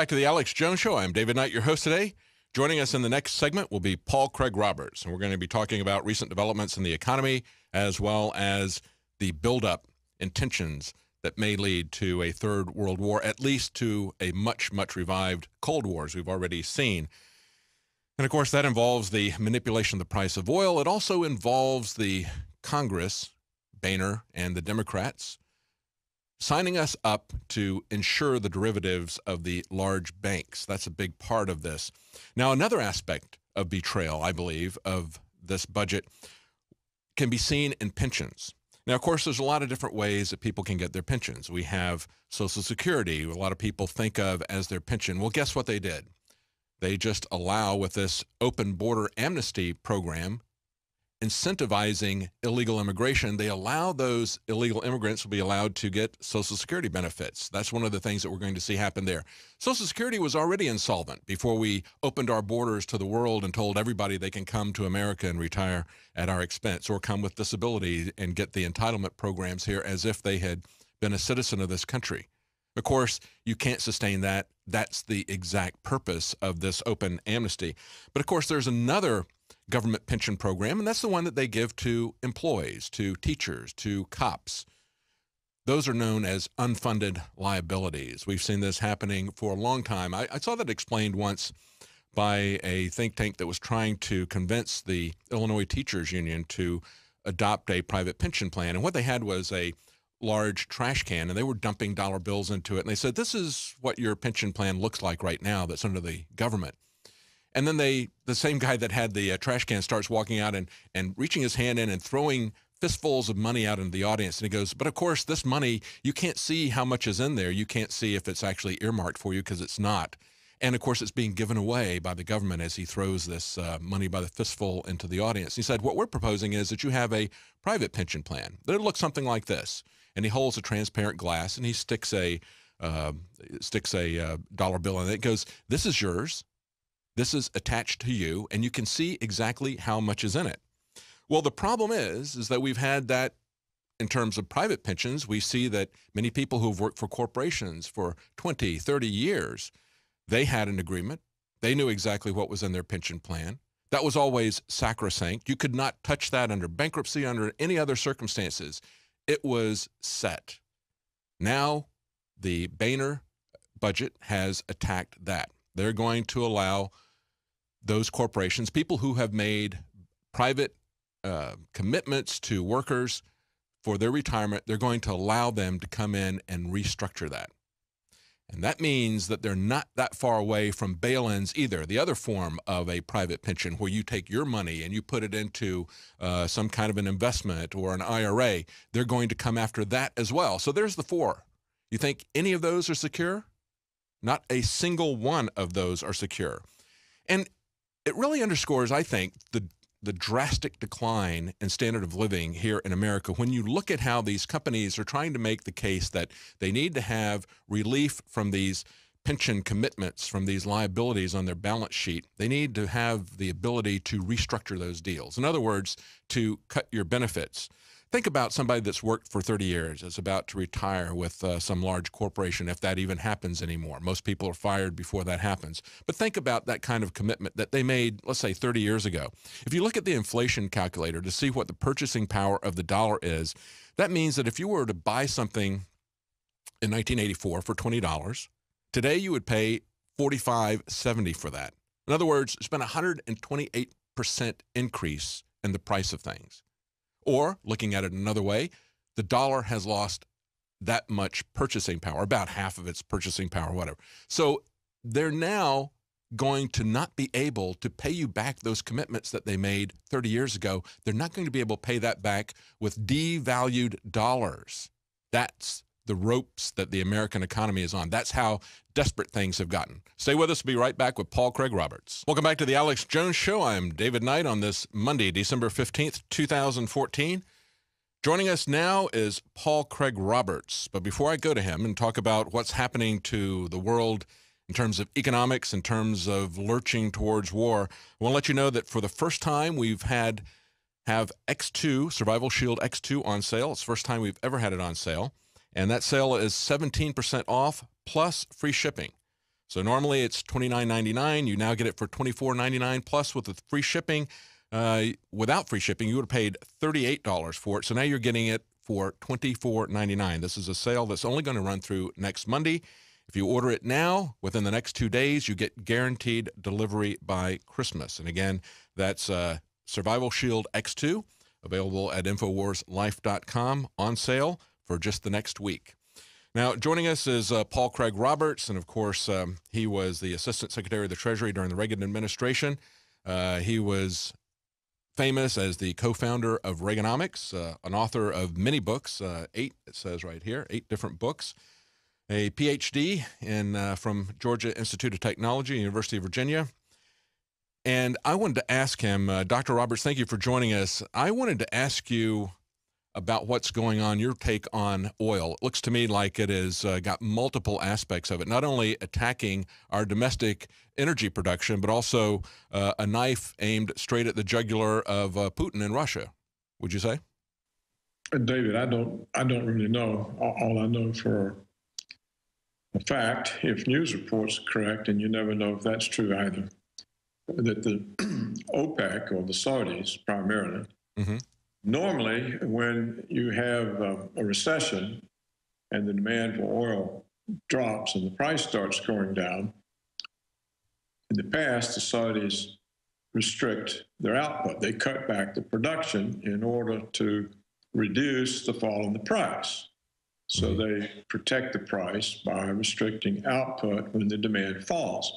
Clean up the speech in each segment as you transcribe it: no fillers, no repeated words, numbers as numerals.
back to the Alex Jones Show. I'm David Knight, your host today. Joining us in the next segment will be Paul Craig Roberts, and we're going to be talking about recent developments in the economy as well as the buildup in tensions that may lead to a third world war, at least to a much, much revived Cold War, as we've already seen. And, of course, that involves the manipulation of the price of oil. It also involves the Congress, Boehner, and the Democrats signing us up to insure the derivatives of the large banks. That's a big part of this. Now, another aspect of betrayal, I believe, of this budget can be seen in pensions. Now, of course, there's a lot of different ways that people can get their pensions. We have Social Security, a lot of people think of as their pension. Well, guess what they did? They just allow, with this open border amnesty program, incentivizing illegal immigration, they allow those illegal immigrants to be allowed to get Social Security benefits. That's one of the things that we're going to see happen there. Social Security was already insolvent before we opened our borders to the world and told everybody they can come to America and retire at our expense or come with disability and get the entitlement programs here as if they had been a citizen of this country. Of course, you can't sustain that. That's the exact purpose of this open amnesty. But of course, there's another government pension program, and that's the one that they give to employees, to teachers, to cops. Those are known as unfunded liabilities. We've seen this happening for a long time. I saw that explained once by a think tank that was trying to convince the Illinois Teachers Union to adopt a private pension plan. And what they had was a large trash can, and they were dumping dollar bills into it. And they said, this is what your pension plan looks like right now that's under the government. And then the same guy that had the trash can starts walking out and reaching his hand in and throwing fistfuls of money out into the audience. And he goes, but of course, this money, you can't see how much is in there. You can't see if it's actually earmarked for you because it's not. And of course, it's being given away by the government as he throws this money by the fistful into the audience. He said, what we're proposing is that you have a private pension plan. It'll look something like this. And he holds a transparent glass and he sticks a dollar bill in it. It goes, this is yours. This is attached to you, and you can see exactly how much is in it. Well, the problem is that we've had that in terms of private pensions. We see that many people who've worked for corporations for 20, 30 years, they had an agreement. They knew exactly what was in their pension plan. That was always sacrosanct. You could not touch that under bankruptcy, under any other circumstances. It was set. Now, the Boehner budget has attacked that. They're going to allow those corporations, people who have made private commitments to workers for their retirement, they're going to allow them to come in and restructure that. And that means that they're not that far away from bail-ins either, the other form of a private pension where you take your money and you put it into some kind of an investment or an IRA. They're going to come after that as well. So there's the four. You think any of those are secure? Not a single one of those are secure. And it really underscores, I think, the drastic decline in standard of living here in America when you look at how these companies are trying to make the case that they need to have relief from these pension commitments, from these liabilities on their balance sheet. They need to have the ability to restructure those deals. In other words, to cut your benefits. Think about somebody that's worked for 30 years, is about to retire with some large corporation, if that even happens anymore. Most people are fired before that happens. But think about that kind of commitment that they made, let's say, 30 years ago. If you look at the inflation calculator to see what the purchasing power of the dollar is, that means that if you were to buy something in 1984 for $20, today you would pay $45.70 for that. In other words, it's been a 128% increase in the price of things. Or, looking at it another way, the dollar has lost that much purchasing power, about half of its purchasing power, whatever. So they're now going to not be able to pay you back those commitments that they made 30 years ago. They're not going to be able to pay that back with devalued dollars. That's the ropes that the American economy is on. That's how desperate things have gotten. Stay with us. We'll be right back with Paul Craig Roberts. Welcome back to the Alex Jones Show. I'm David Knight on this Monday, December 15th, 2014. Joining us now is Paul Craig Roberts. But before I go to him and talk about what's happening to the world in terms of economics, in terms of lurching towards war, I want to let you know that for the first time we've have X2, Survival Shield X2 on sale. It's the first time we've ever had it on sale. And that sale is 17% off plus free shipping. So normally it's $29.99. You now get it for $24.99 plus with the free shipping. Without free shipping, you would have paid $38 for it. So now you're getting it for $24.99. This is a sale that's only going to run through next Monday. If you order it now, within the next 2 days, you get guaranteed delivery by Christmas. And again, that's Survival Shield X2, available at InfoWarsLife.com, on sale for just the next week. Now, joining us is Paul Craig Roberts, and of course, he was the Assistant Secretary of the Treasury during the Reagan administration. He was famous as the co-founder of Reaganomics, an author of many books, 8, it says right here, 8 different books, a PhD from Georgia Institute of Technology, University of Virginia. And I wanted to ask him, Dr. Roberts, thank you for joining us. I wanted to ask you about what's going on, your take on oil. It looks to me like it has got multiple aspects of it, not only attacking our domestic energy production, but also a knife aimed straight at the jugular of Putin in Russia. Would you say? David, I don't really know. All I know for a fact, if news reports are correct, and you never know if that's true either, that the OPEC, or the Saudis primarily, normally when you have a recession and the demand for oil drops and the price starts going down, in the past, the Saudis restrict their output. They cut back the production in order to reduce the fall in the price. So they protect the price by restricting output when the demand falls.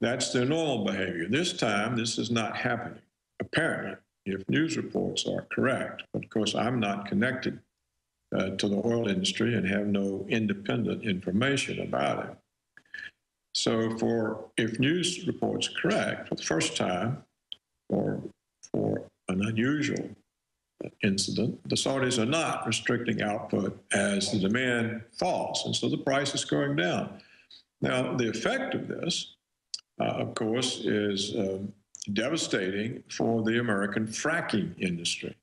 That's their normal behavior. This time, this is not happening, apparently, if news reports are correct. But of course, I'm not connected to the oil industry and have no independent information about it. So if news reports are correct, for the first time, or for an unusual incident, the Saudis are not restricting output as the demand falls, and so the price is going down. Now, the effect of this, of course, is devastating for the American fracking industry.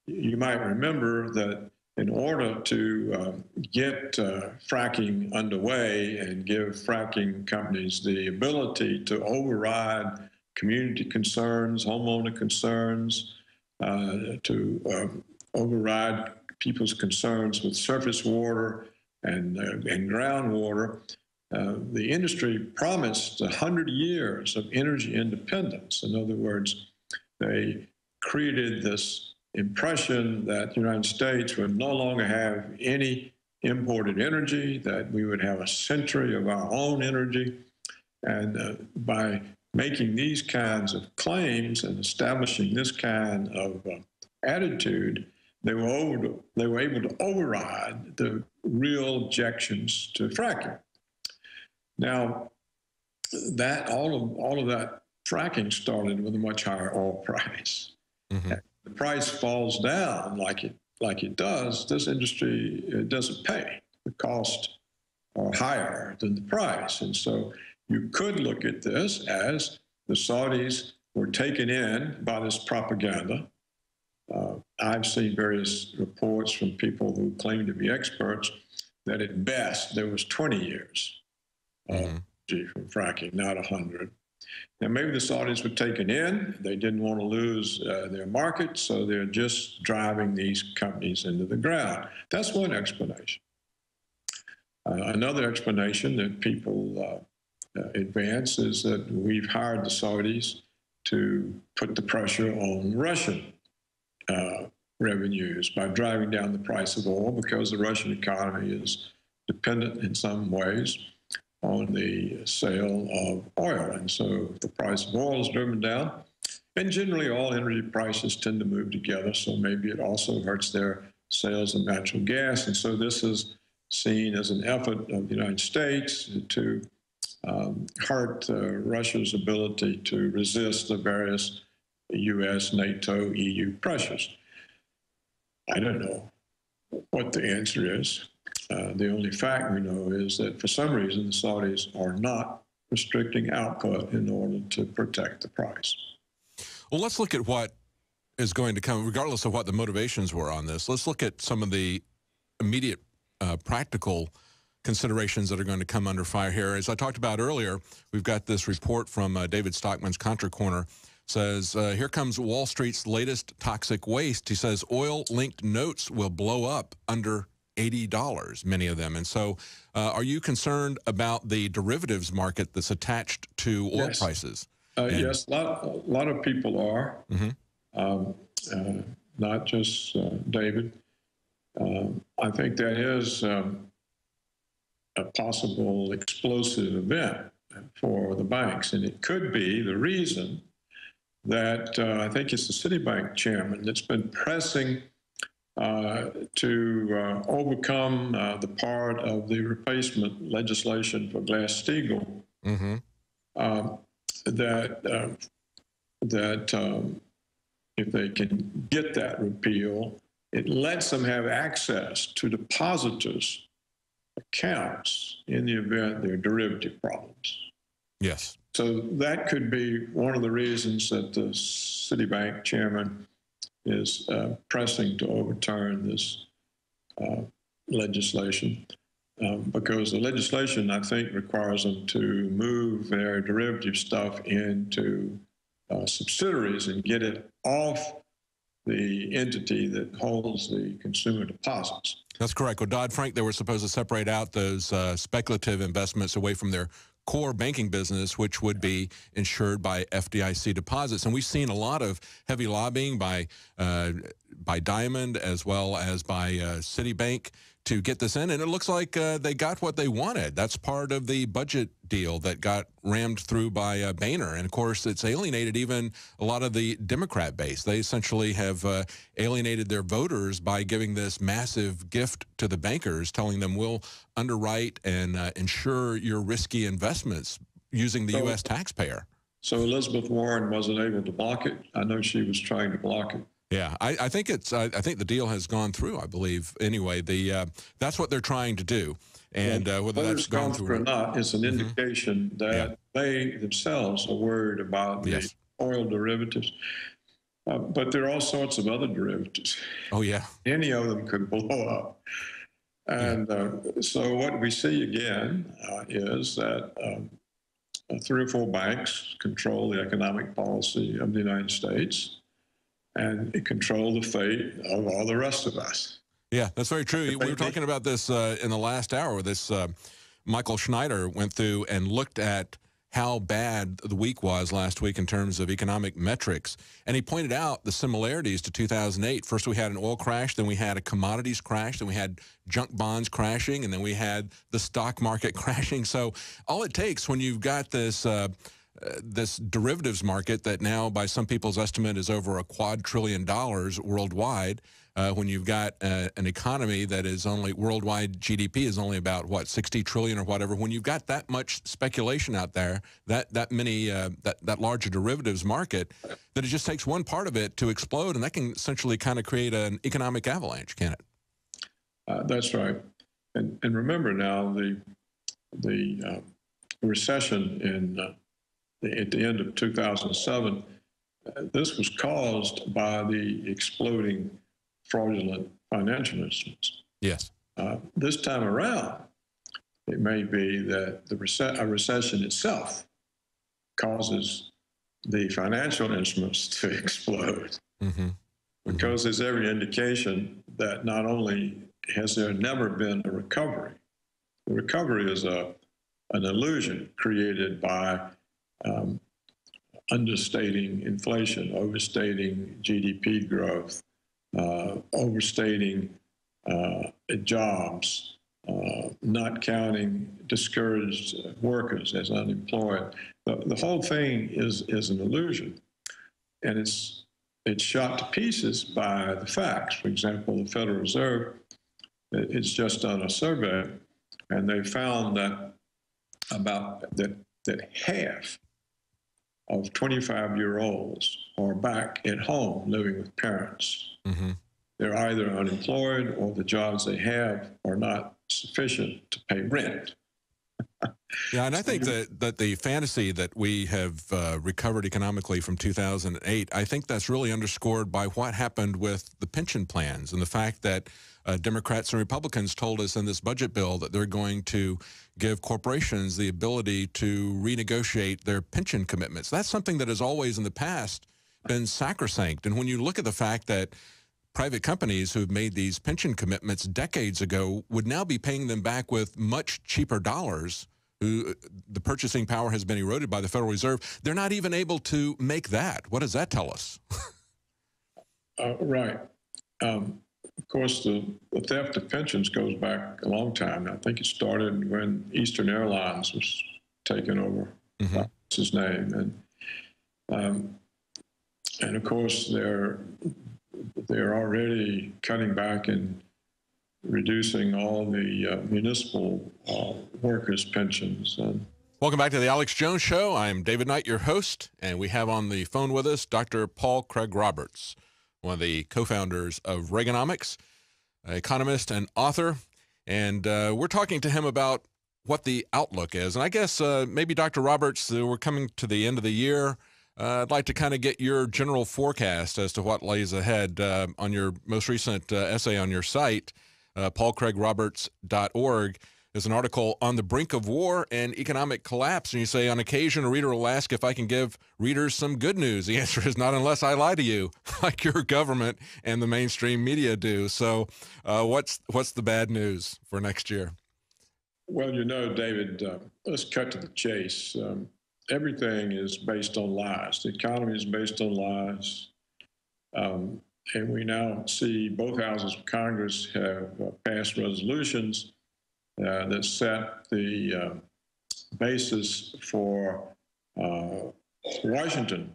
You might remember that in order to get fracking underway and give fracking companies the ability to override community concerns, homeowner concerns, to override people's concerns with surface water and groundwater, the industry promised 100 years of energy independence. In other words, they created this impression that the United States would no longer have any imported energy, that we would have a century of our own energy. And by making these kinds of claims and establishing this kind of attitude, they were able to override the real objections to fracking. Now, that all of that fracking started with a much higher oil price. The price falls down like it does. This industry doesn't pay. The costs are higher than the price, and so you could look at this as the Saudis were taken in by this propaganda. I've seen various reports from people who claim to be experts that at best there was 20 years from fracking, not 100. Now, maybe the Saudis were taken in. They didn't want to lose their market, so they're just driving these companies into the ground. That's one explanation. Another explanation that people advance is that we've hired the Saudis to put the pressure on Russian revenues by driving down the price of oil, because the Russian economy is dependent in some ways on the sale of oil. And so if the price of oil is driven down, and generally all energy prices tend to move together, so maybe it also hurts their sales of natural gas. And so this is seen as an effort of the United States to hurt Russia's ability to resist the various U.S., NATO, EU pressures. I don't know what the answer is. The only fact we know is that for some reason the Saudis are not restricting output in order to protect the price. Well, let's look at what is going to come, regardless of what the motivations were on this. Let's look at some of the immediate practical considerations that are going to come under fire here. As I talked about earlier, we've got this report from David Stockman's Contra Corner. Says, here comes Wall Street's latest toxic waste. He says oil-linked notes will blow up under $80, many of them. And so are you concerned about the derivatives market that's attached to oil prices? Yes, a lot of people are, not just David. I think that is a possible explosive event for the banks, and it could be the reason that I think it's the Citibank chairman that's been pressing to overcome the part of the replacement legislation for Glass-Steagall that if they can get that repeal, it lets them have access to depositors' accounts in the event there are derivative problems. Yes. So that could be one of the reasons that the Citibank chairman is pressing to overturn this legislation, because the legislation, I think, requires them to move their derivative stuff into subsidiaries and get it off the entity that holds the consumer deposits. That's correct. With Dodd-Frank, they were supposed to separate out those speculative investments away from their core banking business, which would be insured by FDIC deposits. And we've seen a lot of heavy lobbying by Diamond as well as by Citibank to get this in, and it looks like they got what they wanted. That's part of the budget deal that got rammed through by Boehner, and of course it's alienated even a lot of the Democrat base. They essentially have alienated their voters by giving this massive gift to the bankers, telling them we'll underwrite and insure your risky investments using the U.S. taxpayer. So Elizabeth Warren wasn't able to block it. I know she was trying to block it. Yeah, I think it's. I think the deal has gone through. I believe anyway. That's what they're trying to do, and whether that's gone through or not is an indication that they themselves are worried about the oil derivatives. But there are all sorts of other derivatives. Oh yeah, any of them could blow up, and so what we see again is that 3 or 4 banks control the economic policy of the United States, and it control the fate of all the rest of us. Yeah, that's very true. We were talking about this in the last hour. This Michael Schneider went through and looked at how bad the week was last week in terms of economic metrics. And he pointed out the similarities to 2008. First, we had an oil crash, then we had a commodities crash, then we had junk bonds crashing, and then we had the stock market crashing. So all it takes when you've got this this derivatives market that now, by some people's estimate, is over $2 quadrillion worldwide, when you've got an economy that is only, worldwide GDP is only about, what, 60 trillion or whatever. When you've got that much speculation out there, that larger derivatives market, that it just takes one part of it to explode, and that can essentially kind of create an economic avalanche, can it? That's right. And remember now, the recession at the end of 2007, this was caused by the exploding fraudulent financial instruments. Yes. This time around, it may be that a recession itself causes the financial instruments to explode. Because there's every indication that not only has there never been a recovery, the recovery is an illusion created by understating inflation, overstating GDP growth, overstating jobs, not counting discouraged workers as unemployed. The whole thing is an illusion, and it's shot to pieces by the facts. For example, the Federal Reserve, it's just done a survey, and they found that that half of 25-year-olds are back at home living with parents. They're either unemployed or the jobs they have are not sufficient to pay rent. Yeah, and I think that the fantasy that we have recovered economically from 2008, I think that's really underscored by what happened with the pension plans and the fact that Democrats and Republicans told us in this budget bill that they're going to give corporations the ability to renegotiate their pension commitments. That's something that has always in the past been sacrosanct. And when you look at the fact that private companies who've made these pension commitments decades ago would now be paying them back with much cheaper dollars, the purchasing power has been eroded by the Federal Reserve. They're not even able to make that. What does that tell us? Right. Of course, the theft of pensions goes back a long time. I think it started when Eastern Airlines was taken over. Mm-hmm. That's his name. And of course, they're already cutting back and reducing all the municipal workers' pensions. Welcome back to the Alex Jones Show. I'm David Knight, your host, and we have on the phone with us Dr. Paul Craig Roberts, one of the co-founders of Reaganomics, an economist and author. And we're talking to him about what the outlook is. And I guess maybe, Dr. Roberts, we're coming to the end of the year. I'd like to kind of get your general forecast as to what lays ahead on your most recent essay on your site. paulcraigroberts.org. There's an article on the brink of war and economic collapse. And you say, on occasion, a reader will ask if I can give readers some good news. The answer is not unless I lie to you, like your government and the mainstream media do. So what's the bad news for next year? Well, you know, David, let's cut to the chase. Everything is based on lies. The economy is based on lies. And we now see both houses of Congress have passed resolutions that set the basis for Washington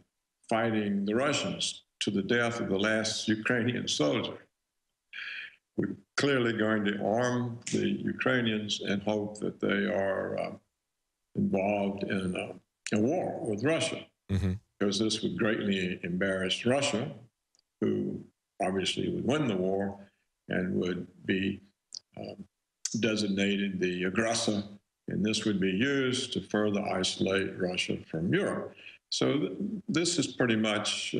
fighting the Russians to the death of the last Ukrainian soldier. We're clearly going to arm the Ukrainians and hope that they are involved in a war with Russia, because this would greatly embarrass Russia, who obviously would win the war and would be designated the aggressor, and this would be used to further isolate Russia from Europe. So this is pretty much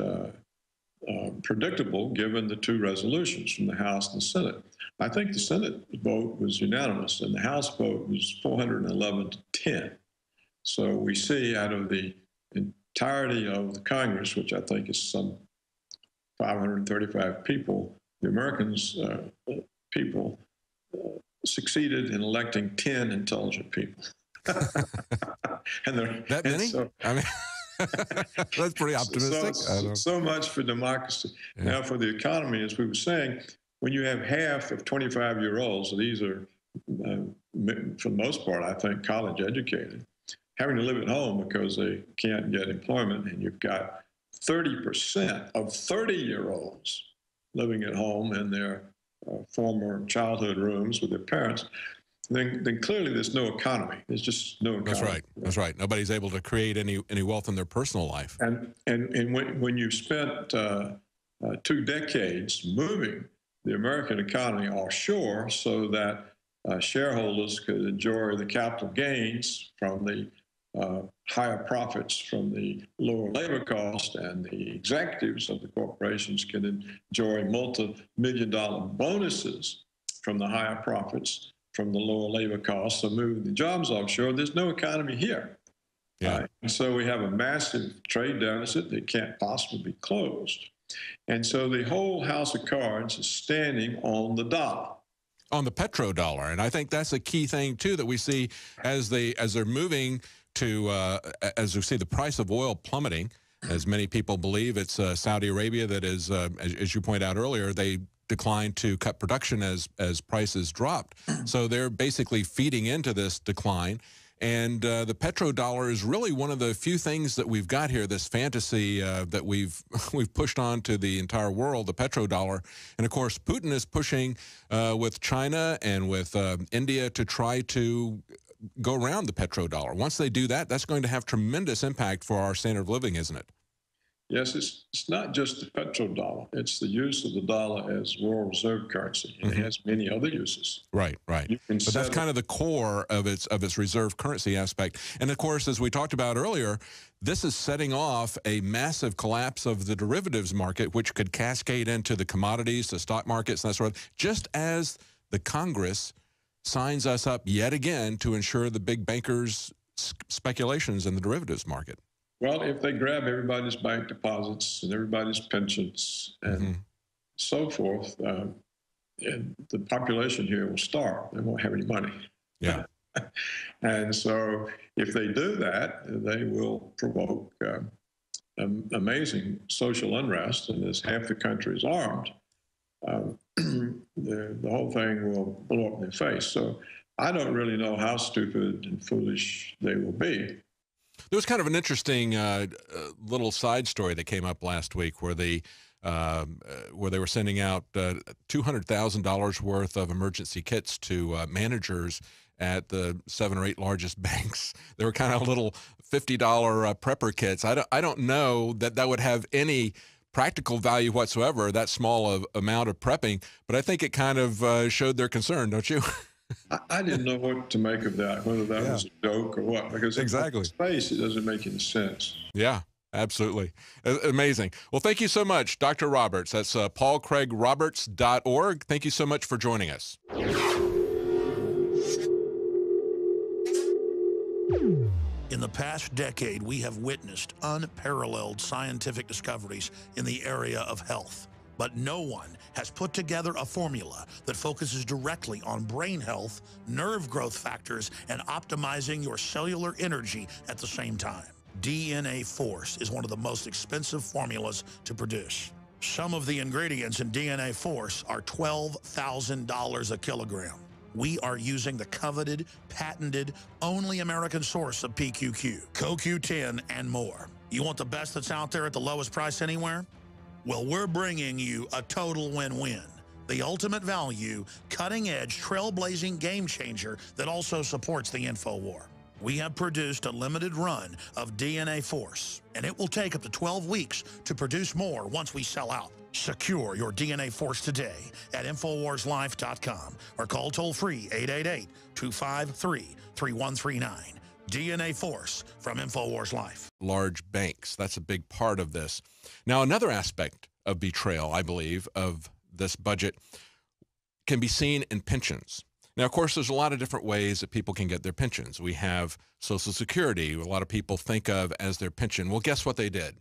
predictable given the two resolutions from the House and the Senate. I think the Senate vote was unanimous, and the House vote was 411 to 10. So we see out of the entirety of the Congress, which I think is some 535 people, the Americans people succeeded in electing 10 intelligent people. That many? So, I mean, that's pretty optimistic. So much for democracy. Yeah. Now, for the economy, as we were saying, when you have half of 25-year-olds, these are, for the most part, I think, college educated, having to live at home because they can't get employment, and you've got 30% of 30-year-olds living at home in their former childhood rooms with their parents, then clearly there's no economy. There's just no economy. That's right. That's right. Nobody's able to create any wealth in their personal life. And when you spent 2 decades moving the American economy offshore so that shareholders could enjoy the capital gains from the higher profits from the lower labor cost, and the executives of the corporations can enjoy multi-million-dollar bonuses from the higher profits from the lower labor costs. So moving the jobs offshore, there's no economy here. Yeah. And so we have a massive trade deficit that can't possibly be closed. And so the whole house of cards is standing on the dollar. On the petrodollar. And I think that's a key thing, too, that we see as they're moving to, as we see the price of oil plummeting, as many people believe. It's Saudi Arabia that is, as you point out earlier, they declined to cut production as prices dropped. So they're basically feeding into this decline. And the petrodollar is really one of the few things that we've got here, this fantasy that we've pushed on to the entire world, the petrodollar. And, of course, Putin is pushing with China and with India to try to go around the petrodollar. Once they do that, that's going to have tremendous impact for our standard of living, isn't it? Yes, it's not just the petrodollar. It's the use of the dollar as world reserve currency. And it has many other uses. Right, right. You can But that's set kind of the core of its reserve currency aspect. And of course, as we talked about earlier, this is setting off a massive collapse of the derivatives market, which could cascade into the commodities, the stock markets, and that sort of, just as the Congress signs us up yet again to ensure the big bankers' speculations in the derivatives market. Well, if they grab everybody's bank deposits and everybody's pensions and so forth, and the population here will starve. They won't have any money. Yeah. And so if they do that, they will provoke amazing social unrest. And as half the country is armed, the whole thing will blow up in their face. So I don't really know how stupid and foolish they will be. There was kind of an interesting little side story that came up last week where they were sending out $200,000 worth of emergency kits to managers at the 7 or 8 largest banks. They were kind of little $50 prepper kits. I don't know that would have any practical value whatsoever, that small of amount of prepping, but I think it kind of showed their concern, don't you? I didn't know what to make of that, whether that was a joke or what, because exactly. In space, it doesn't make any sense. Yeah, absolutely. Amazing. Well, thank you so much, Dr. Roberts. That's paulcraigroberts.org. Thank you so much for joining us. In the past decade, we have witnessed unparalleled scientific discoveries in the area of health. But no one has put together a formula that focuses directly on brain health, nerve growth factors, and optimizing your cellular energy at the same time. DNA Force is one of the most expensive formulas to produce. Some of the ingredients in DNA Force are $12,000 a kilogram. We are using the coveted, patented, only American source of PQQ, CoQ10, and more. You want the best that's out there at the lowest price anywhere? Well, we're bringing you a total win-win. The ultimate value, cutting-edge, trailblazing game changer that also supports the InfoWar. We have produced a limited run of DNA Force, and it will take up to 12 weeks to produce more once we sell out. Secure your DNA Force today at InfoWarsLife.com or call toll-free 888-253-3139. DNA Force from InfoWars Life. Large banks, that's a big part of this. Now, another aspect of betrayal, I believe, of this budget can be seen in pensions. Now, of course, there's a lot of different ways that people can get their pensions. We have Social Security, a lot of people think of as their pension. Well, guess what they did?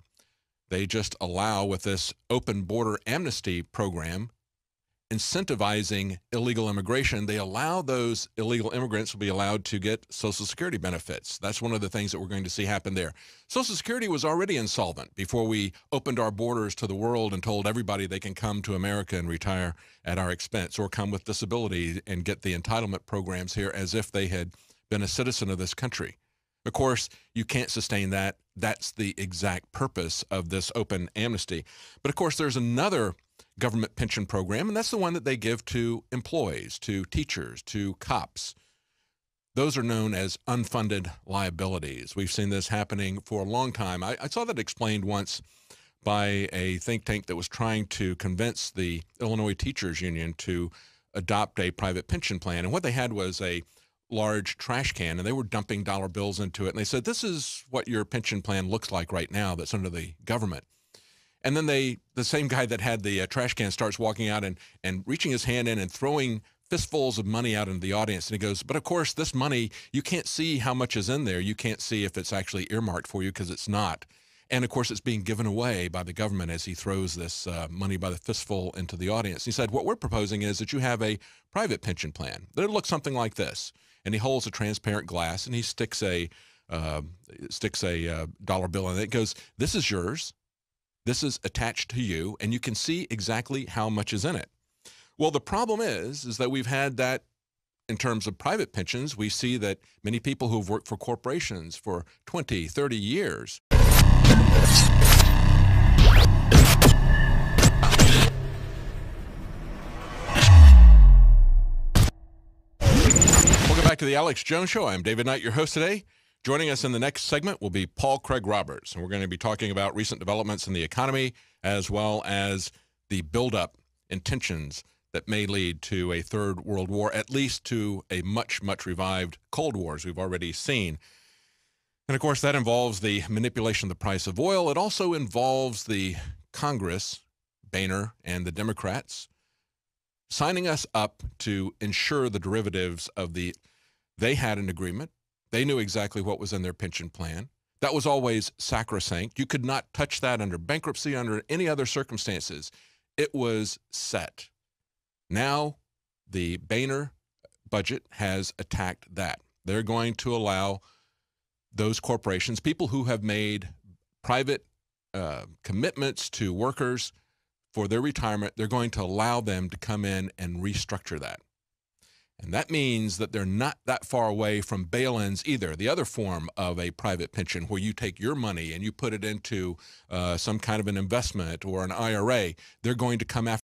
They just allow, with this open border amnesty program, incentivizing illegal immigration, they allow those illegal immigrants to be allowed to get Social Security benefits. That's one of the things that we're going to see happen there. Social Security was already insolvent before we opened our borders to the world and told everybody they can come to America and retire at our expense or come with disability and get the entitlement programs here as if they had been a citizen of this country. Of course, you can't sustain that. That's the exact purpose of this open amnesty. But of course, there's another government pension program, and that's the one that they give to employees, to teachers, to cops. Those are known as unfunded liabilities. We've seen this happening for a long time. I saw that explained once by a think tank that was trying to convince the Illinois Teachers Union to adopt a private pension plan. And what they had was a large trash can, and they were dumping dollar bills into it. And they said, this is what your pension plan looks like right now that's under the government. And then the same guy that had the trash can starts walking out and reaching his hand in and throwing fistfuls of money out into the audience. And he goes, but of course, this money, you can't see how much is in there. You can't see if it's actually earmarked for you because it's not. And of course, it's being given away by the government as he throws this money by the fistful into the audience. He said, what we're proposing is that you have a private pension plan. It'll look something like this. And he holds a transparent glass and he sticks a dollar bill in it. It goes, this is yours. This is attached to you, and you can see exactly how much is in it. Well, the problem is that we've had that in terms of private pensions. We see that many people who've worked for corporations for 20, 30 years. Welcome back to the Alex Jones Show. I'm David Knight, your host today. Joining us in the next segment will be Paul Craig Roberts, and we're going to be talking about recent developments in the economy as well as the buildup in tensions that may lead to a third world war, at least to a much, much revived Cold War, as we've already seen. And of course, that involves the manipulation of the price of oil. It also involves the Congress, Boehner and the Democrats, signing us up to ensure the derivatives of they had an agreement. They knew exactly what was in their pension plan. That was always sacrosanct. You could not touch that under bankruptcy, under any other circumstances. It was set. Now, the Boehner budget has attacked that. They're going to allow those corporations, people who have made private commitments to workers for their retirement, they're going to allow them to come in and restructure that. And that means that they're not that far away from bail-ins either, the other form of a private pension where you take your money and you put it into some kind of an investment or an IRA. They're going to come after